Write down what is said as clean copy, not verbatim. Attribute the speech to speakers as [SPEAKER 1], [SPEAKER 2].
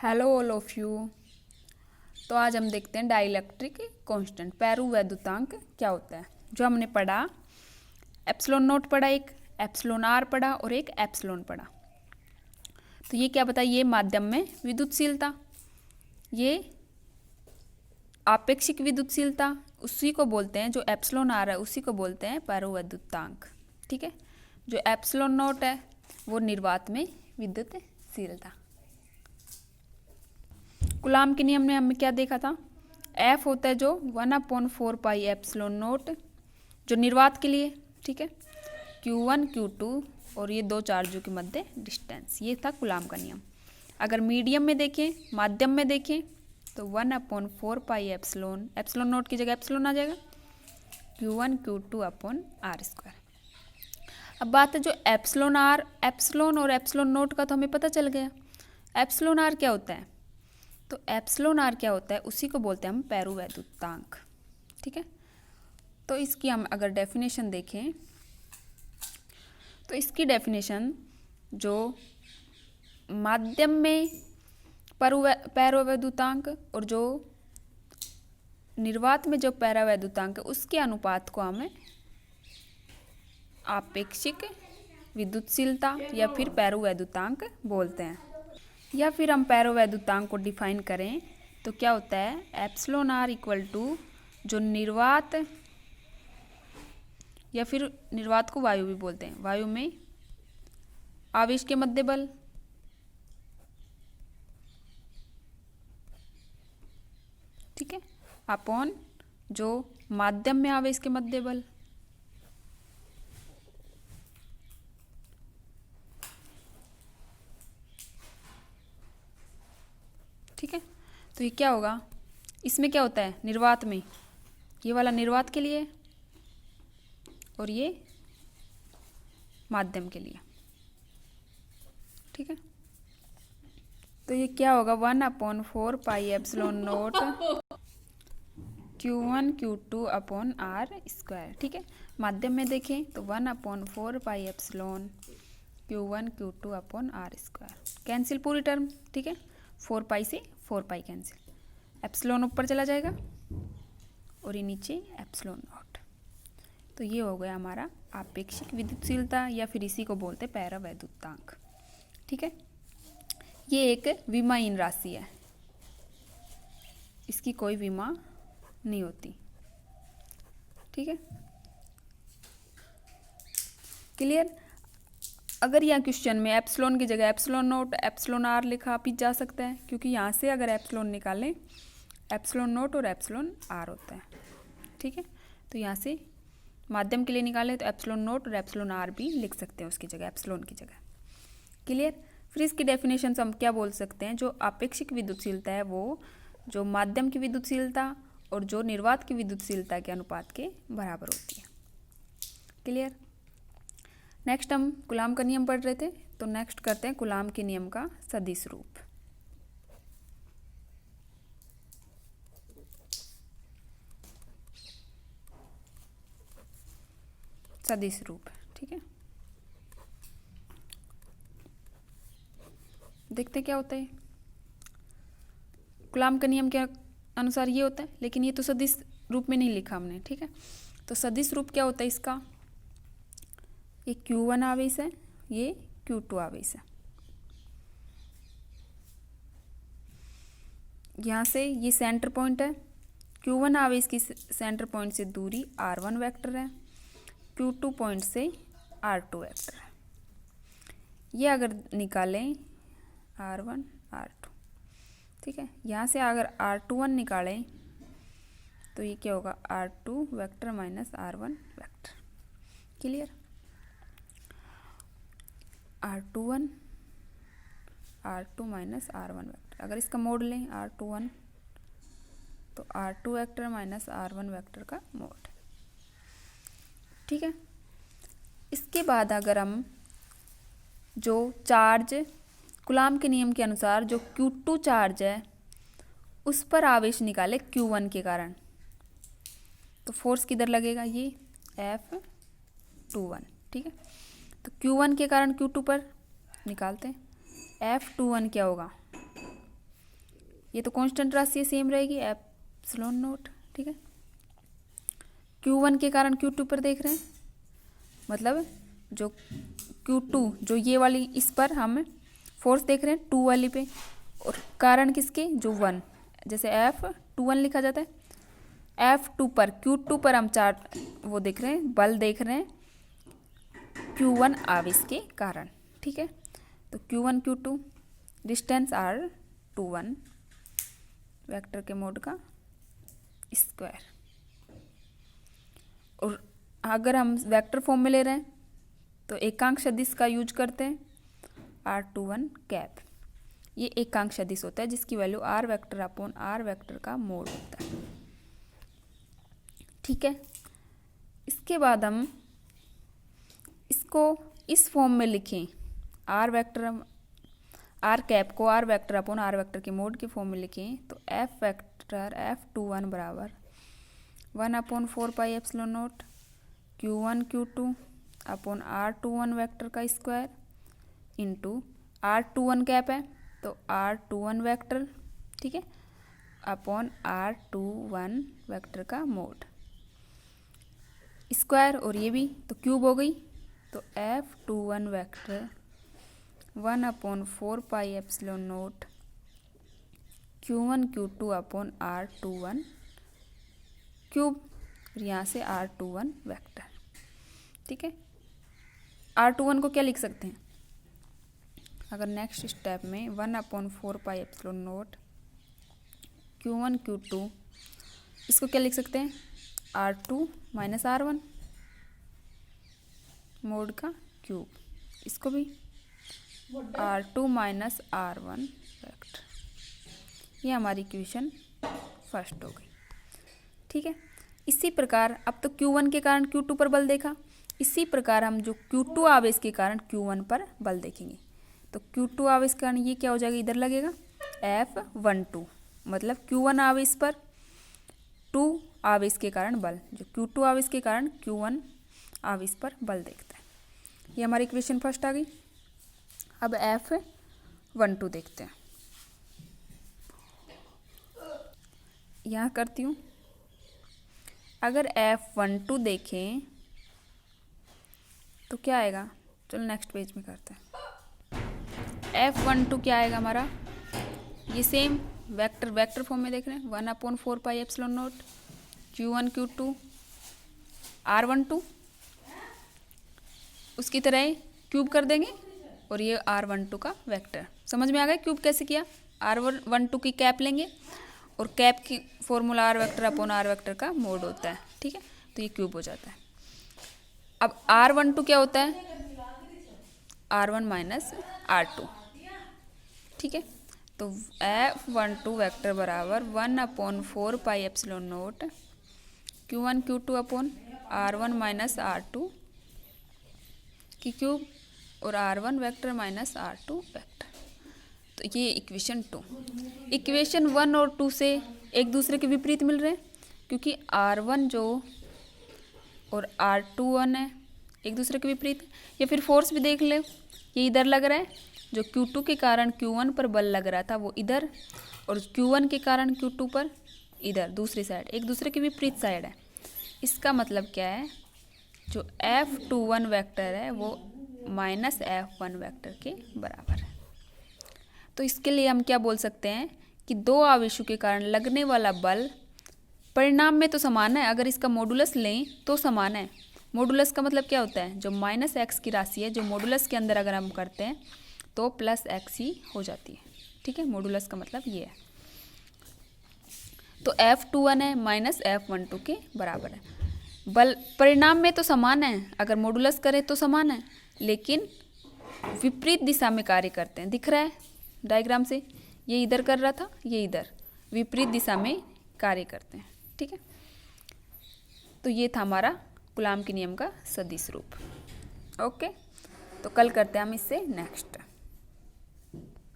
[SPEAKER 1] Hello all of you. तो आज हम देखते हैं डाइलेक्ट्रिक कांस्टेंट पैरुवैद्युतांक क्या होता है। जो हमने पढ़ा एप्सिलॉन नोट पढ़ा, एक एप्सिलॉन आर पढ़ा और एक एप्सिलॉन पढ़ा। तो ये क्या बताइए, ये माध्यम में विद्युतशीलता, ये आपेक्षिक विद्युतशीलता उसी को बोलते हैं, जो एप्सिलॉन आर है उसी को बोलते हैं पैरुवैद्युतांक। ठीक है, जो एप्सिलॉन नोट है वो निर्वात में विद्युतशीलता। कूलाम के नियम में हमने क्या देखा था, एफ होता है जो 1/4 पाई एप्सिलॉन नोट जो निर्वात के लिए, ठीक है, Q1 Q2 और ये दो चार्जों के मध्य डिस्टेंस, ये था कूलाम का नियम। अगर मीडियम में देखें, माध्यम में देखें तो 1/4 पाई एप्सिलॉन नोट की जगह एप्सिलॉन आ जाएगा Q1 Q2 upon R square. अब बात है जो एप्सिलॉन आर, एप्सिलॉन और एप्सिलॉन नोट का तो हमें पता चल गया। एप्सिलॉन आर क्या होता है, तो एप्सिलॉन आर क्या होता है उसी को बोलते हैं हम पैरुवैद्युतांक। ठीक है, तो इसकी हम अगर डेफिनेशन देखें तो इसकी डेफिनेशन जो माध्यम में पैरुवैद्युतांक और जो निर्वात में जो पैरावैद्युतांक है उसके अनुपात को हमें आपेक्षिक विद्युतशीलता या फिर पैरुवैद्युतांक बोलते हैं। या फिर हम पैरुवैद्युतांक को डिफाइन करें तो क्या होता है, एप्सिलॉन आर इक्वल टू जो निर्वात या फिर निर्वात को वायु भी बोलते हैं, वायु में आवेश के मध्य बल, ठीक है, अपॉन जो माध्यम में आवेश के मध्य बल, ठीक है। तो ये क्या होगा, इसमें क्या होता है निर्वात में, ये वाला निर्वात के लिए और ये माध्यम के लिए, ठीक है। तो ये क्या होगा 1/4 pi epsilon naught Q1 Q2 upon R square. ठीक है, माध्यम में देखें तो 1/4 pi epsilon Q1 Q2 upon R square, cancel पूरी टर्म, ठीक है, 4 पाई से 4 पाई कैंसिल, एप्सिलॉन ऊपर चला जाएगा और ये नीचे एप्सिलॉन नॉट। तो ये हो गया हमारा आपेक्षिक विद्युतशीलता या फिर इसी को बोलते हैं पैरावैद्युतांक। ठीक है, ये एक विमाहीन राशि है, इसकी कोई विमा नहीं होती। ठीक है, क्लियर। अगर यहाँ क्वेश्चन में एप्सिलॉन की जगह एप्सिलॉन नोट एप्सिलॉन आर लिखा भी जा सकता है, क्योंकि यहाँ से अगर एप्सिलॉन निकालें एप्सिलॉन नोट और एप्सिलॉन आर होता है। ठीक है, तो यहाँ से माध्यम के लिए निकालें तो एप्सिलॉन नोट और एप्सिलॉन आर भी लिख सकते हैं उसकी जगह, एप्सिलॉन की जगह। क्लियर। फिर इसकी डेफिनेशन से हम क्या बोल सकते हैं, जो आपेक्षिक विद्युतशीलता है वो जो माध्यम की विद्युतशीलता और जो निर्वात की विद्युतशीलता के अनुपात के बराबर होती है। क्लियर। नेक्स्ट हम कूलाम का नियम पढ़ रहे थे, तो नेक्स्ट करते हैं कूलाम के नियम का सदिश रूप। सदिश रूप, ठीक है, देखते क्या होता है। कूलाम का नियम के अनुसार ये होता है, लेकिन ये तो सदिश रूप में नहीं लिखा हमने। ठीक है, तो सदिश रूप क्या होता है इसका, ये Q1 आवेश है, ये Q2 आवेश है। यहाँ से ये सेंटर पॉइंट है, Q1 आवेश की सेंटर पॉइंट से दूरी R1 वेक्टर है, Q2 पॉइंट से R2 वेक्टर है। ये अगर निकालें R1 R2, ठीक है, यहाँ से अगर R21 निकालें तो ये क्या होगा R2 vector minus R1 vector. Clear. R21 R2 minus R1 vector, अगर इसका मोड लें R21 तो R2 vector minus R1 vector का मोड। ठीक है, इसके बाद अगर हम जो चार्ज कूलाम के नियम के अनुसार जो Q2 चार्ज है उस पर आवेश निकाले Q1 के कारण, तो फोर्स किधर लगेगा, ये F21। ठीक है, तो Q1 के कारण Q2 पर निकालते हैं, F21 क्या होगा ये तो कांस्टेंट राशि सेम रहेगी एप्सिलॉन नोट, ठीक है। Q1 के कारण Q2 पर देख रहे हैं, मतलब जो Q2 जो ये वाली इस पर हम फोर्स देख रहे हैं 2 वाली पे, और कारण किसके जो 1, जैसे F21 लिखा जाता है। F2 पर Q2 पर हम वो देख रहे हैं, बल देख रहे हैं Q1 आवेश के कारण, ठीक है। तो Q1 Q2 distance R21 vector के मोड का स्क्वायर, और अगर हम वेक्टर फॉर्म में ले रहे हैं तो एकांक सदिश का यूज करते हैं R21 कैप। ये एकांक सदिश होता है जिसकी value R vector upon R vector का मोड होता है, ठीक है। इसके बाद हम इसको इस फॉर्म में लिखें, R वेक्टर R कैप को R vector upon R vector के मोड के फॉर्म में लिखें तो F वेक्टर F21 बराबर 1/4 pi epsilon naught Q1 Q2 upon R21 vector का स्क्वायर इंटू R21 कैप है तो R21 वेक्टर, ठीक है, अपॉन R21 वेक्टर का मोड स्क्वायर, और ये भी तो क्यूब हो गई, तो F21 vector 1/4 pi epsilon naught Q1 Q2 upon R21 cube, यहाँ से R21 वेक्टर, ठीक है। R21 को क्या लिख सकते हैं, अगर नेक्स्ट स्टेप में 1/4 pi epsilon naught Q1 Q2, इसको क्या लिख सकते हैं R2 माइनस R1 मोड का क्यूब, इसको भी R2 माइनस R1 वेक्टर। ये हमारी इक्वेशन फर्स्ट हो गई, ठीक है। इसी प्रकार अब तो Q1 के कारण Q2 पर बल देखा, इसी प्रकार हम जो Q2 आवेश के कारण Q1 पर बल देखेंगे। तो Q2 आवेश के कारण ये क्या हो जाएगा, इधर लगेगा F12, मतलब Q1 आवेश पर 2 आवेश के कारण बल, जो Q2 आवेश के कारण Q1 आवेश पर बल देखता है। ये हमारी इक्वेशन फर्स्ट आ गई। अब F12 देखते हैं, यहाँ करती हूँ। अगर F12 देखें तो क्या आएगा, चलो नेक्स्ट पेज में करते हैं। F12 क्या आएगा हमारा, ये सेम वेक्टर फॉर्म में देख रहे हैं 1/4 pi epsilon naught Q1 Q2 R12, उसकी तरह क्यूब कर देंगे और ये R12 का वेक्टर। समझ में आ गया क्यूब कैसे किया, R12 की कैप लेंगे और कैप की formula R vector upon R vector का मोड होता है, ठीक है, तो ये क्यूब हो जाता है। अब R12 क्या होता है, R1 माइनस R2, ठीक है। तो F12 वेक्टर बराबर 1/4 pi epsilon naught Q1 Q2 upon R1 minus R2 की क्यूब और R1 vector minus R2 vector. तो ये इक्वेशन 2। इक्वेशन 1 और 2 से एक दूसरे के विपरीत मिल रहे हैं, क्योंकि R1 जो और R21 है एक दूसरे के विपरीत। या फिर फोर्स भी देख ले, ये इधर लग रहा है, जो Q2 के कारण Q1 पर बल लग रहा था वो इधर, और Q1 के कारण Q2 पर इधर दूसरी साइड, एक दूसरे के विपरीत साइड है। इसका मतलब क्या है, जो F21 वेक्टर है वो माइनस F1 वेक्टर के बराबर है। तो इसके लिए हम क्या बोल सकते हैं कि दो आवेशों के कारण लगने वाला बल परिणाम में तो समान है, अगर इसका मॉडुलस लें तो समान है। मॉडुलस का मतलब क्या होता है, जो माइनस एक्स की राशि है जो मॉडुलस के अंदर अगर हम करते हैं तो प्लस एक्स ही हो जाती है, ठीक है। मॉडुलस का मतलब ये है। तो F21 है माइनस F12 के बराबर है। बल परिणाम में तो समान है, अगर मॉडुलस करें तो समान है, लेकिन विपरीत दिशा में कार्य करते हैं। दिख रहा है डायग्राम से, ये इधर कर रहा था, ये इधर, विपरीत दिशा में कार्य करते हैं, ठीक है। तो ये था हमारा कूलाम के नियम का सदिश रूप। ओके, तो कल करते हैं हम इससे नेक्स्ट।